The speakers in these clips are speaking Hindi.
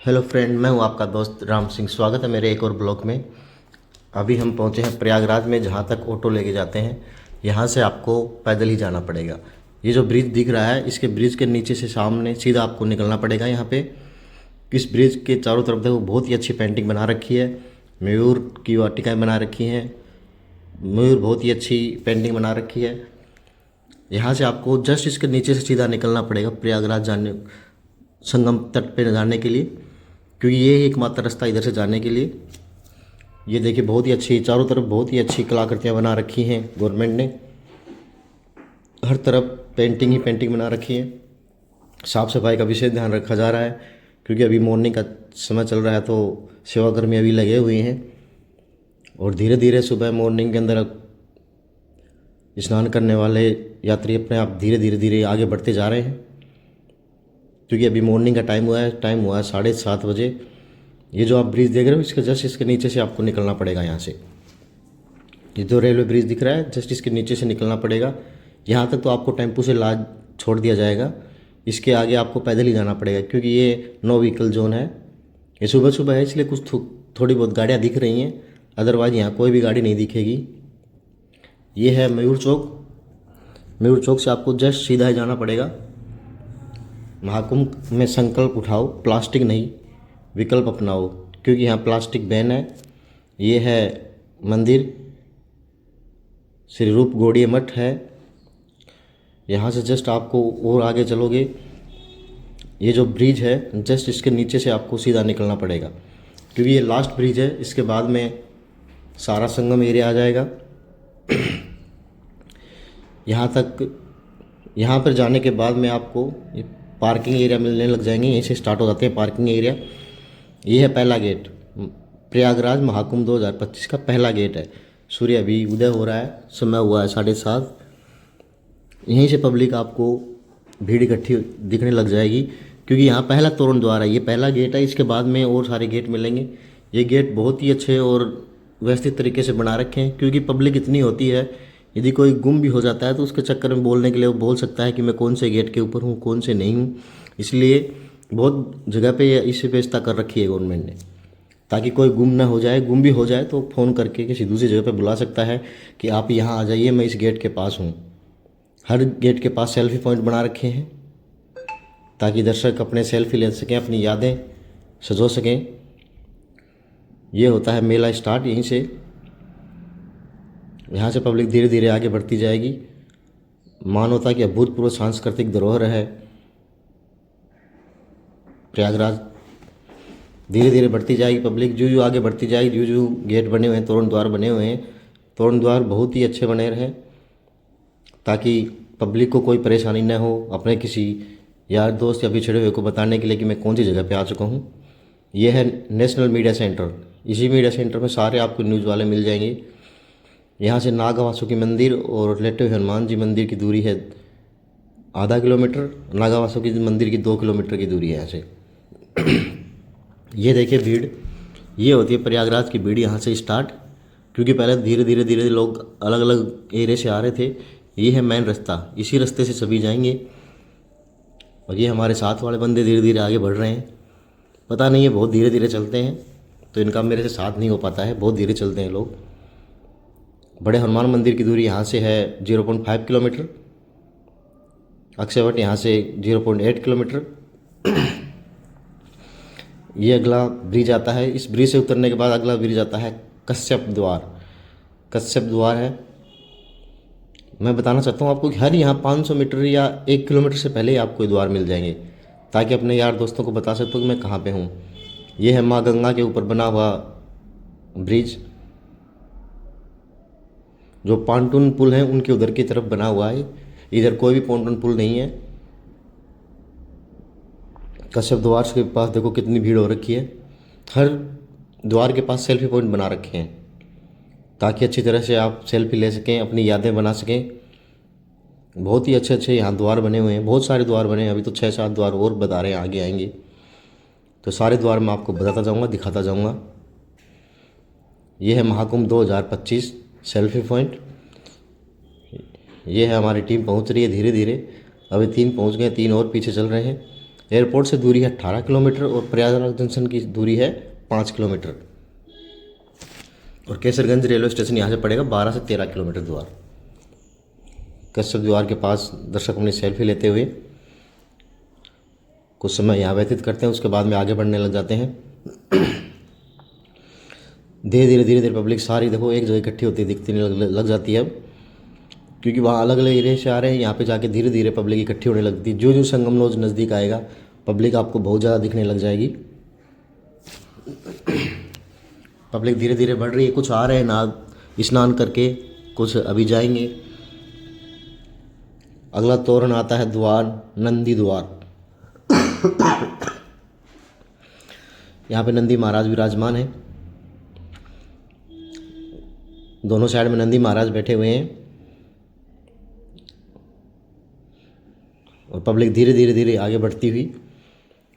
हेलो फ्रेंड, मैं हूं आपका दोस्त राम सिंह। स्वागत है मेरे एक और ब्लॉग में। अभी हम पहुंचे हैं प्रयागराज में, जहां तक ऑटो लेके जाते हैं। यहां से आपको पैदल ही जाना पड़ेगा। ये जो ब्रिज दिख रहा है, इसके ब्रिज के नीचे से सामने सीधा आपको निकलना पड़ेगा। यहाँ पे इस ब्रिज के चारों तरफ देखो, बहुत ही अच्छी पेंटिंग बना रखी है। मयूर की वाटिकाएँ बना रखी हैं। मयूर बहुत ही अच्छी पेंटिंग बना रखी है। यहाँ से आपको जस्ट इसके नीचे से सीधा निकलना पड़ेगा प्रयागराज जाने, संगम तट पे जाने के लिए, क्योंकि ये ही एकमात्र रास्ता इधर से जाने के लिए। ये देखिए, बहुत ही अच्छी, चारों तरफ बहुत ही अच्छी कलाकृतियाँ बना रखी हैं गवर्नमेंट ने। हर तरफ पेंटिंग ही पेंटिंग बना रखी है। साफ़ सफाई का विशेष ध्यान रखा जा रहा है, क्योंकि अभी मॉर्निंग का समय चल रहा है, तो सेवाकर्मी अभी लगे हुए हैं। और धीरे धीरे सुबह मॉर्निंग के अंदर स्नान करने वाले यात्री अपने आप धीरे धीरे धीरे आगे बढ़ते जा रहे हैं, क्योंकि अभी मॉर्निंग का टाइम हुआ है 7:30 बजे। ये जो आप ब्रिज देख रहे हो, इसके जस्ट इसके नीचे से आपको निकलना पड़ेगा। यहाँ से ये जो रेलवे ब्रिज दिख रहा है, जस्ट इसके नीचे से निकलना पड़ेगा। यहाँ तक तो आपको टेम्पू से लाद छोड़ दिया जाएगा। इसके आगे आपको पैदल ही जाना पड़ेगा, क्योंकि ये नो व्हीकल जोन है। ये सुबह सुबह है, इसलिए कुछ थोड़ी बहुत गाड़ियाँ दिख रही हैं, अदरवाइज यहाँ कोई भी गाड़ी नहीं दिखेगी। ये है मयूर चौक। मयूर चौक से आपको जस्ट सीधा ही जाना पड़ेगा। महाकुंभ में संकल्प उठाओ, प्लास्टिक नहीं विकल्प अपनाओ, क्योंकि यहाँ प्लास्टिक बैन है। ये है मंदिर, श्री रूप गौड़ीय मठ है। यहाँ से जस्ट आपको और आगे चलोगे, ये जो ब्रिज है, जस्ट इसके नीचे से आपको सीधा निकलना पड़ेगा, क्योंकि ये लास्ट ब्रिज है। इसके बाद में सारा संगम एरिया आ जाएगा। यहाँ पर जाने के बाद में आपको ये पार्किंग एरिया मिलने लग जाएंगे। यहीं से स्टार्ट हो जाते हैं पार्किंग एरिया। ये है पहला गेट, प्रयागराज महाकुंभ 2025 का पहला गेट है। सूर्य अभी उदय हो रहा है, समय हुआ है 7:30। यहीं से पब्लिक आपको भीड़ इकट्ठी दिखने लग जाएगी, क्योंकि यहाँ पहला तोरण द्वार है। ये पहला गेट है, इसके बाद में और सारे गेट मिलेंगे। ये गेट बहुत ही अच्छे और व्यवस्थित तरीके से बना रखे हैं, क्योंकि पब्लिक इतनी होती है, यदि कोई गुम भी हो जाता है तो उसके चक्कर में बोलने के लिए वो बोल सकता है कि मैं कौन से गेट के ऊपर हूँ, कौन से नहीं हूँ। इसलिए बहुत जगह पे इस व्यवस्था कर रखी है गवर्नमेंट ने, ताकि कोई गुम ना हो जाए। गुम भी हो जाए तो फ़ोन करके किसी दूसरी जगह पे बुला सकता है कि आप यहाँ आ जाइए, मैं इस गेट के पास हूँ। हर गेट के पास सेल्फी पॉइंट बना रखे हैं, ताकि दर्शक अपने सेल्फी ले सकें, अपनी यादें सजो सकें। ये होता है मेला स्टार्ट यहीं से। यहाँ से पब्लिक धीरे धीरे आगे बढ़ती जाएगी। मानवता की अभूतपूर्व सांस्कृतिक धरोहर है प्रयागराज। धीरे धीरे बढ़ती जाएगी पब्लिक, जो आगे बढ़ती जाएगी, जो गेट बने हुए हैं, तोरण द्वार बने हुए हैं। तोरण द्वार बहुत ही अच्छे बने रहे, ताकि पब्लिक को कोई परेशानी न हो, अपने किसी यार दोस्त या बिछड़े हुए को बताने के लिए कि मैं कौन सी जगह पे आ चुका हूँ। यह है नेशनल मीडिया सेंटर। इसी मीडिया सेंटर में सारे आपको न्यूज़ वाले मिल जाएंगे। यहाँ से नागा वासुकी मंदिर और लेटे हुए हनुमान जी मंदिर की दूरी है आधा किलोमीटर। नागा वासुकी मंदिर की 2 किलोमीटर की दूरी है यहाँ से। ये देखिए भीड़, ये होती है प्रयागराज की भीड़। यहाँ से स्टार्ट, क्योंकि पहले धीरे धीरे धीरे लोग अलग अलग एरिया से आ रहे थे। ये है मेन रास्ता, इसी रास्ते से सभी जाएंगे। और ये हमारे साथ वाले बंदे धीरे धीरे आगे बढ़ रहे हैं। पता नहीं, ये बहुत धीरे धीरे चलते हैं, तो इनका मेरे से साथ नहीं हो पाता है, बहुत धीरे चलते हैं लोग। बड़े हनुमान मंदिर की दूरी यहाँ से है 0.5 किलोमीटर। अक्षयवट यहाँ से 0.8 किलोमीटर। ये अगला ब्रिज आता है। इस ब्रिज से उतरने के बाद अगला ब्रिज आता है कश्यप द्वार। कश्यप द्वार है। मैं बताना चाहता हूँ आपको कि हर यहाँ 500 मीटर या 1 किलोमीटर से पहले ही आपको ये द्वार मिल जाएंगे, ताकि अपने यार दोस्तों को बता सकते हो कि मैं कहाँ पे हूँ। ये है माँ गंगा के ऊपर बना हुआ ब्रिज, जो पांटून पुल है उनके उधर की तरफ बना हुआ है। इधर कोई भी पांटून पुल नहीं है। कश्यप द्वार के पास देखो कितनी भीड़ हो रखी है। हर द्वार के पास सेल्फी पॉइंट बना रखे हैं, ताकि अच्छी तरह से आप सेल्फी ले सकें, अपनी यादें बना सकें। बहुत ही अच्छे अच्छे यहाँ द्वार बने हुए हैं, बहुत सारे द्वार बने हैं। अभी तो 6-7 द्वार और बता रहे हैं, आगे आएंगे तो सारे द्वार मैं आपको बताता जाऊँगा, दिखाता जाऊँगा। ये है महाकुंभ 2025 सेल्फी पॉइंट। ये है हमारी टीम पहुंच रही है धीरे धीरे। अभी 3 पहुंच गए, 3 और पीछे चल रहे हैं। एयरपोर्ट से दूरी है 18 किलोमीटर और प्रयागराज जंक्शन की दूरी है 5 किलोमीटर। और केसरगंज रेलवे स्टेशन यहाँ से पड़ेगा 12 से 13 किलोमीटर द्वार। कश्यप द्वार के पास दर्शक अपनी सेल्फी लेते हुए कुछ समय यहाँ व्यतीत करते हैं, उसके बाद में आगे बढ़ने लग जाते हैं। धीरे धीरे पब्लिक सारी देखो एक जगह इकट्ठी होती दिखती लग जाती है अब, क्योंकि वहाँ अलग अलग एरिया से आ रहे हैं। यहाँ पे जाके धीरे धीरे पब्लिक इकट्ठी होने लगती है। जो जो संगम लॉज नज़दीक आएगा पब्लिक आपको बहुत ज़्यादा दिखने लग जाएगी। पब्लिक धीरे धीरे बढ़ रही है, कुछ आ रहे हैं ना स्नान करके, कुछ अभी जाएंगे। अगला तोरण आता है द्वार, नंदी द्वार। यहाँ पे नंदी महाराज विराजमान है, दोनों साइड में नंदी महाराज बैठे हुए हैं। और पब्लिक धीरे धीरे आगे बढ़ती हुई,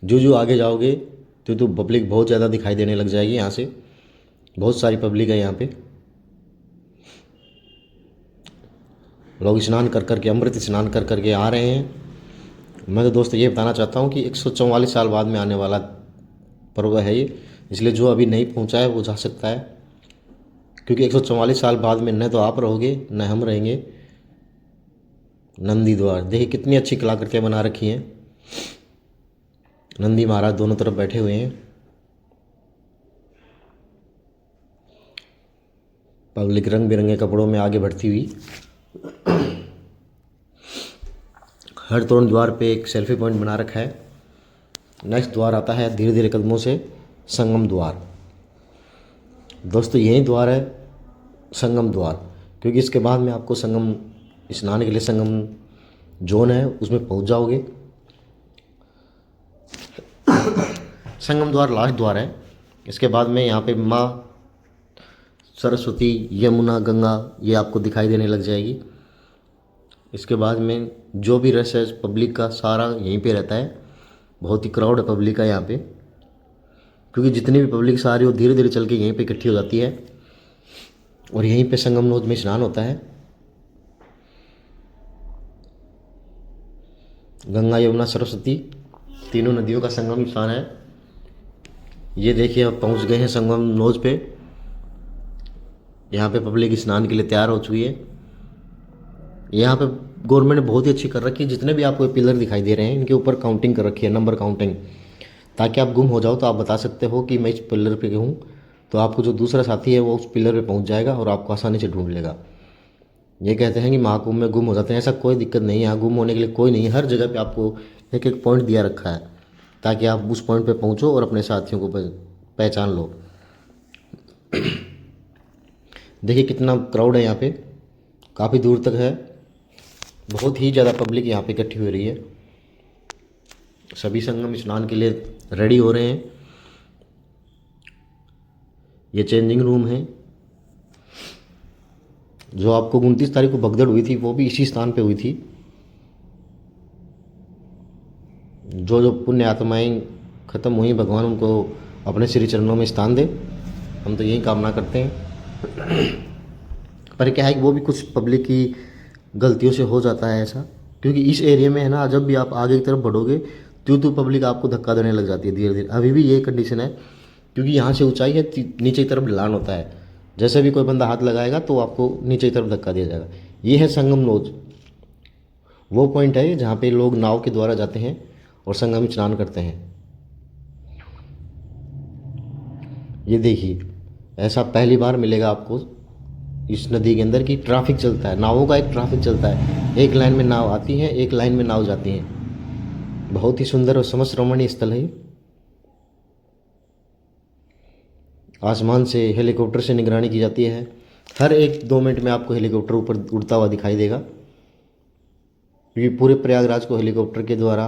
जो आगे जाओगे तो पब्लिक बहुत ज़्यादा दिखाई देने लग जाएगी। यहाँ से बहुत सारी पब्लिक है यहाँ पे। लोग स्नान कर के, अमृत स्नान कर के आ रहे हैं। मैं तो दोस्त ये बताना चाहता हूँ कि 144 साल बाद में आने वाला पर्व है ये, इसलिए जो अभी नहीं पहुँचा है वो जा सकता है, क्योंकि 144 साल बाद में न तो आप रहोगे न हम रहेंगे। नंदी द्वार देखिए कितनी अच्छी कलाकृतियाँ बना रखी हैं। नंदी महाराज दोनों तरफ बैठे हुए हैं। पब्लिक रंग बिरंगे कपड़ों में आगे बढ़ती हुई। हर तोरण द्वार पे एक सेल्फी पॉइंट बना रखा है। नेक्स्ट द्वार आता है धीरे धीरे कदमों से संगम द्वार। दोस्तों यही द्वार है संगम द्वार, क्योंकि इसके बाद में आपको संगम स्नान के लिए संगम जोन है उसमें पहुंच जाओगे। संगम द्वार लास्ट द्वार है। इसके बाद में यहाँ पे माँ सरस्वती, यमुना, गंगा ये आपको दिखाई देने लग जाएगी। इसके बाद में जो भी रश है पब्लिक का सारा यहीं पे रहता है। बहुत ही क्राउड है पब्लिक का यहाँ पे, क्योंकि जितनी भी पब्लिक सारी वो धीरे धीरे चल के यहीं पे इकट्ठी हो जाती है और यहीं पे संगम नोद में स्नान होता है। गंगा, यमुना, सरस्वती तीनों नदियों का संगम स्थान है। ये देखिए अब पहुँच गए हैं संगम नोज पे। यहाँ पे पब्लिक स्नान के लिए तैयार हो चुकी है। यहाँ पे गवर्नमेंट ने बहुत ही अच्छी कर रखी है। जितने भी आपको पिलर दिखाई दे रहे हैं इनके ऊपर काउंटिंग कर रखी है, नंबर काउंटिंग, ताकि आप गुम हो जाओ तो आप बता सकते हो कि मैं इस पिलर पे हूँ, तो आपको जो दूसरा साथी है वो उस पिलर पे पहुँच जाएगा और आपको आसानी से ढूंढ लेगा। ये कहते हैं कि महाकुंभ में गुम हो जाते हैं, ऐसा कोई दिक्कत नहीं है। यहाँ गुम होने के लिए कोई नहीं है। हर जगह पे आपको एक एक पॉइंट दिया रखा है ताकि आप उस पॉइंट पे पहुँचो और अपने साथियों को पहचान लो। देखिए कितना क्राउड है यहाँ पे, काफ़ी दूर तक है। बहुत ही ज़्यादा पब्लिक यहाँ पे इकट्ठी हो रही है। सभी संगम स्नान के लिए रेडी हो रहे हैं। ये चेंजिंग रूम है। जो आपको 29 तारीख को भगदड़ हुई थी वो भी इसी स्थान पे हुई थी। जो पुण्य आत्माएं खत्म हुई, भगवान उनको अपने श्री चरणों में स्थान दे, हम तो यही कामना करते हैं। पर क्या है कि वो भी कुछ पब्लिक की गलतियों से हो जाता है ऐसा, क्योंकि इस एरिया में है ना, जब भी आप आगे की तरफ बढ़ोगे तो पब्लिक आपको धक्का देने लग जाती है धीरे धीरे। अभी भी यही कंडीशन है, क्योंकि यहाँ से ऊंचाई है, नीचे की तरफ ढलान होता है। जैसे भी कोई बंदा हाथ लगाएगा तो आपको नीचे की तरफ धक्का दिया जाएगा। ये है संगम नोज, वो पॉइंट है जहाँ पे लोग नाव के द्वारा जाते हैं और संगम स्नान करते हैं। ये देखिए ऐसा पहली बार मिलेगा आपको इस नदी के अंदर की ट्रैफिक चलता है, नावों का एक ट्रैफिक चलता है। एक लाइन में नाव आती है, एक लाइन में नाव जाती है। बहुत ही सुंदर और समस्त रमणीय स्थल है। आसमान से हेलीकॉप्टर से निगरानी की जाती है। हर 1-2 मिनट में आपको हेलीकॉप्टर ऊपर उड़ता हुआ दिखाई देगा, क्योंकि पूरे प्रयागराज को हेलीकॉप्टर के द्वारा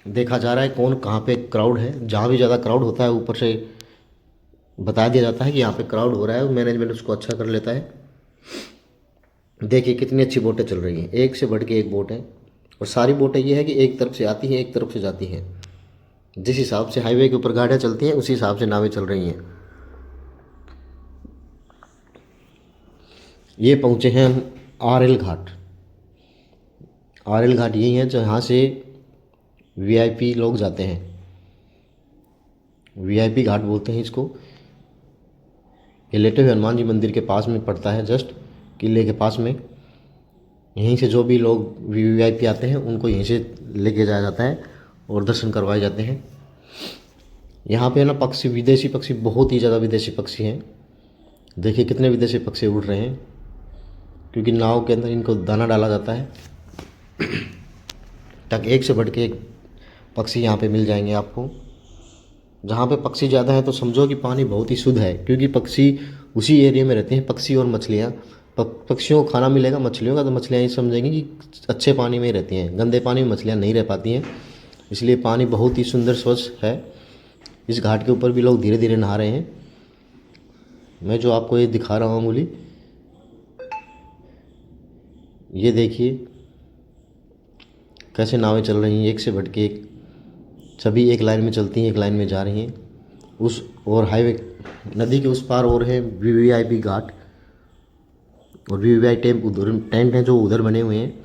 देखा जा रहा है कौन कहाँ पे क्राउड है। जहाँ भी ज़्यादा क्राउड होता है ऊपर से बता दिया जाता है कि यहाँ पे क्राउड हो रहा है, मैनेजमेंट उसको अच्छा कर लेता है। देखिए कितनी अच्छी बोटें चल रही हैं, एक से बढ़ के एक बोट है। और सारी बोटें ये है कि एक तरफ से आती हैं, एक तरफ से जाती हैं। जिस हिसाब से हाईवे के ऊपर गाड़ियाँ चलती हैं उसी हिसाब से नावें चल रही हैं। ये पहुँचे हैं हम आरएल घाट। आरएल घाट यही है जहाँ से वीआईपी लोग जाते हैं। वीआईपी घाट बोलते हैं इसको। ये लेटे हुए हनुमान जी मंदिर के पास में पड़ता है, जस्ट किले के पास में। यहीं से जो भी लोग वीआईपी आते हैं उनको यहीं से लेके जाया जाता है और दर्शन करवाए जाते हैं। यहाँ पे ना पक्षी, विदेशी पक्षी, बहुत ही ज़्यादा विदेशी पक्षी हैं। देखिए कितने विदेशी पक्षी उड़ रहे हैं, क्योंकि नाव के अंदर इनको दाना डाला जाता है। तक एक से बढ़ के एक पक्षी यहाँ पे मिल जाएंगे आपको। जहाँ पे पक्षी ज़्यादा है तो समझो कि पानी बहुत ही शुद्ध है, क्योंकि पक्षी उसी एरिया में रहते हैं, पक्षी और मछलियाँ। पक्षियों को खाना मिलेगा मछलियों का, तो मछलियाँ ये समझेंगी कि अच्छे पानी में ही रहती हैं। गंदे पानी में मछलियाँ नहीं रह पाती हैं, इसलिए पानी बहुत ही सुंदर स्वच्छ है। इस घाट के ऊपर भी लोग धीरे धीरे नहा रहे हैं। मैं जो आपको ये दिखा रहा हूँ उंगली, ये देखिए कैसे नावें चल रही हैं, एक से बढ़ के एक। सभी एक लाइन में चलती हैं, एक लाइन में जा रही हैं। उस और हाईवे, नदी के उस पार और है वीवीआईपी घाट, और वीवीआई टेंट हैं जो उधर बने हुए हैं।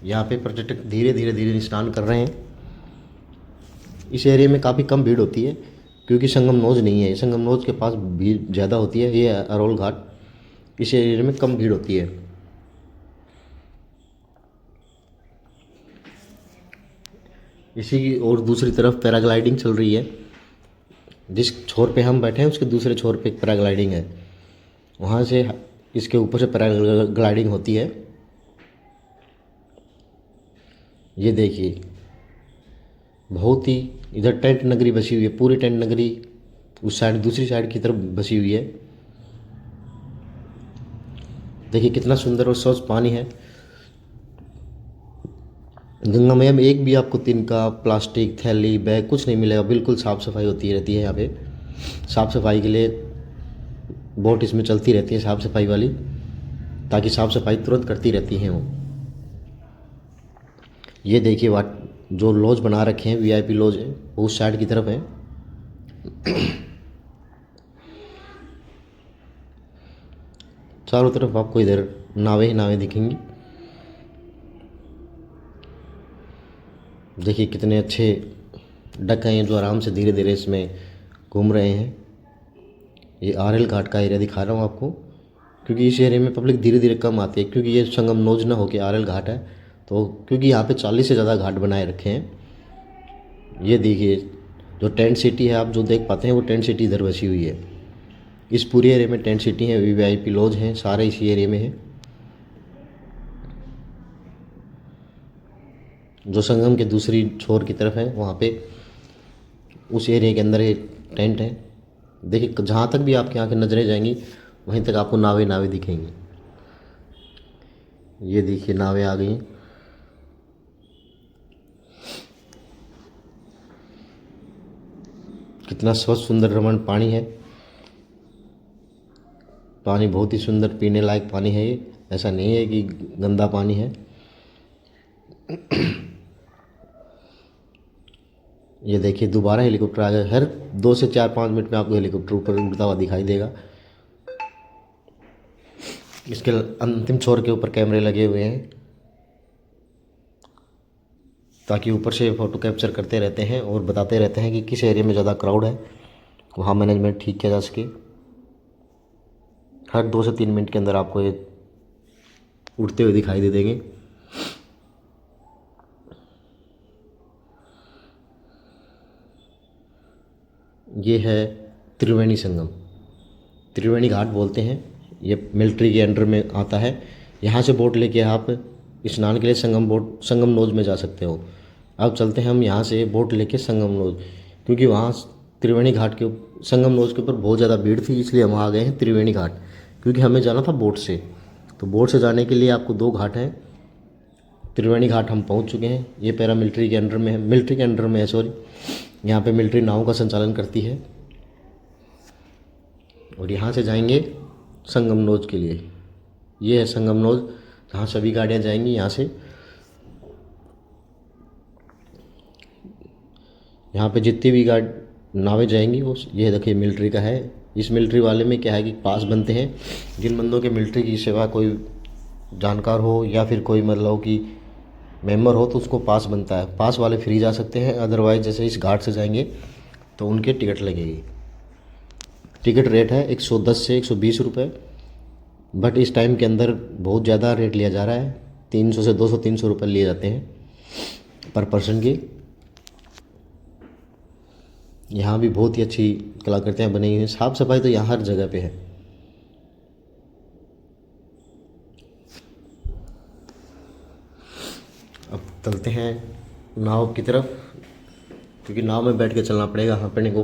यहाँ पे पर्यटक धीरे धीरे धीरे स्नान कर रहे हैं। इस एरिया में काफ़ी कम भीड़ होती है, क्योंकि संगम नोज नहीं है। संगम नोज के पास भीड़ ज़्यादा होती है। ये अरोल घाट, इस एरिया में कम भीड़ होती है। इसी की और दूसरी तरफ पैराग्लाइडिंग चल रही है। जिस छोर पे हम बैठे हैं उसके दूसरे छोर पे पैराग्लाइडिंग है। वहाँ से इसके ऊपर से पैराग्लाइडिंग होती है। ये देखिए बहुत ही, इधर टेंट नगरी बसी हुई है, पूरी टेंट नगरी उस साइड, दूसरी साइड की तरफ बसी हुई है। देखिए कितना सुंदर और स्वच्छ पानी है। गंगा मैया में एक भी आपको तिनका, प्लास्टिक, थैली, बैग कुछ नहीं मिलेगा। बिल्कुल साफ़ सफाई होती रहती है यहाँ पे। साफ़ सफाई के लिए बोट इसमें चलती रहती है, साफ़ सफाई वाली, ताकि साफ़ सफाई तुरंत करती रहती हैं वो। ये देखिए वाट जो लॉज बना रखे हैं, वीआईपी लॉज है, वो उस साइड की तरफ है। चारों तरफ आपको इधर नावें ही नावें दिखेंगी। देखिए कितने अच्छे डक हैं जो आराम से धीरे धीरे इसमें घूम रहे हैं। ये आरएल घाट का एरिया दिखा रहा हूँ आपको, क्योंकि इस एरिया में पब्लिक धीरे धीरे कम आती है, क्योंकि ये संगम नोज ना होकर आरएल घाट है। तो क्योंकि यहाँ पे 40 से ज़्यादा घाट बनाए रखे हैं। ये देखिए जो टेंट सिटी है, आप जो देख पाते हैं वो टेंट सिटी इधर बसी हुई है। इस पूरे एरिया में टेंट सिटी है, वीवीआईपी लॉज हैं, सारे इसी एरिया में है। जो संगम के दूसरी छोर की तरफ है, वहाँ पे उस एरिया के अंदर एक टेंट है। देखिए जहाँ तक भी आपकी आंखें नजरें जाएंगी वहीं तक आपको नावें नावें दिखेंगी। ये देखिए नावें आ गई। कितना स्वच्छ सुंदर रमण पानी है। पानी बहुत ही सुंदर पीने लायक पानी है ये, ऐसा नहीं है कि गंदा पानी है। ये देखिए दोबारा हेलीकॉप्टर आ गया। हर 2 से 4-5 मिनट में आपको हेलीकॉप्टर ऊपर उड़ता हुआ दिखाई देगा। इसके अंतिम छोर के ऊपर कैमरे लगे हुए हैं, ताकि ऊपर से फ़ोटो कैप्चर करते रहते हैं और बताते रहते हैं कि किस एरिया में ज़्यादा क्राउड है, वहाँ मैनेजमेंट ठीक किया जा सके। हर 2 से 3 मिनट के अंदर आपको ये उड़ते हुए दिखाई दे देंगे। ये है त्रिवेणी संगम, त्रिवेणी घाट बोलते हैं। ये मिलिट्री के अंडर में आता है। यहाँ से बोट लेके आप स्नान के लिए संगम नोज में जा सकते हो। अब चलते हैं हम यहाँ से बोट लेके संगम नोज, क्योंकि वहाँ त्रिवेणी घाट के संगम नोज के ऊपर बहुत ज़्यादा भीड़ थी, इसलिए हम आ गए हैं त्रिवेणी घाट, क्योंकि हमें जाना था बोट से। तो बोट से जाने के लिए आपको 2 घाट हैं। त्रिवेणी घाट हम पहुँच चुके हैं। ये पैरा मिलिट्री के अंडर में है, मिलिट्री के अंडर में है, सॉरी। यहाँ पे मिलिट्री नावों का संचालन करती है। और यहाँ से जाएंगे संगम नोज के लिए। ये है संगम नोज, जहाँ सभी गाड़ियाँ जाएंगी। यहाँ से यहाँ पे जितनी भी नावें जाएंगी वो, ये देखिए मिलिट्री का है। इस मिलिट्री वाले में क्या है कि पास बनते हैं। जिन बंदों के मिलिट्री की सेवा कोई जानकार हो, या फिर कोई मतलब कि मेंबर हो तो उसको पास बनता है, पास वाले फ्री जा सकते हैं, अदरवाइज जैसे इस घाट से जाएंगे तो उनके टिकट लगेगी। टिकट रेट है 110 से 120 रुपये, बट इस टाइम के अंदर बहुत ज़्यादा रेट लिया जा रहा है, 300 से 200-300 रुपये लिए जाते हैं पर पर्सन की। यहाँ भी बहुत ही अच्छी कलाकृतियाँ बनी हुई हैं, साफ़ सफाई तो यहाँ हर जगह पे है। अब चलते हैं नाव की तरफ, क्योंकि नाव में बैठ के चलना पड़ेगा अपने को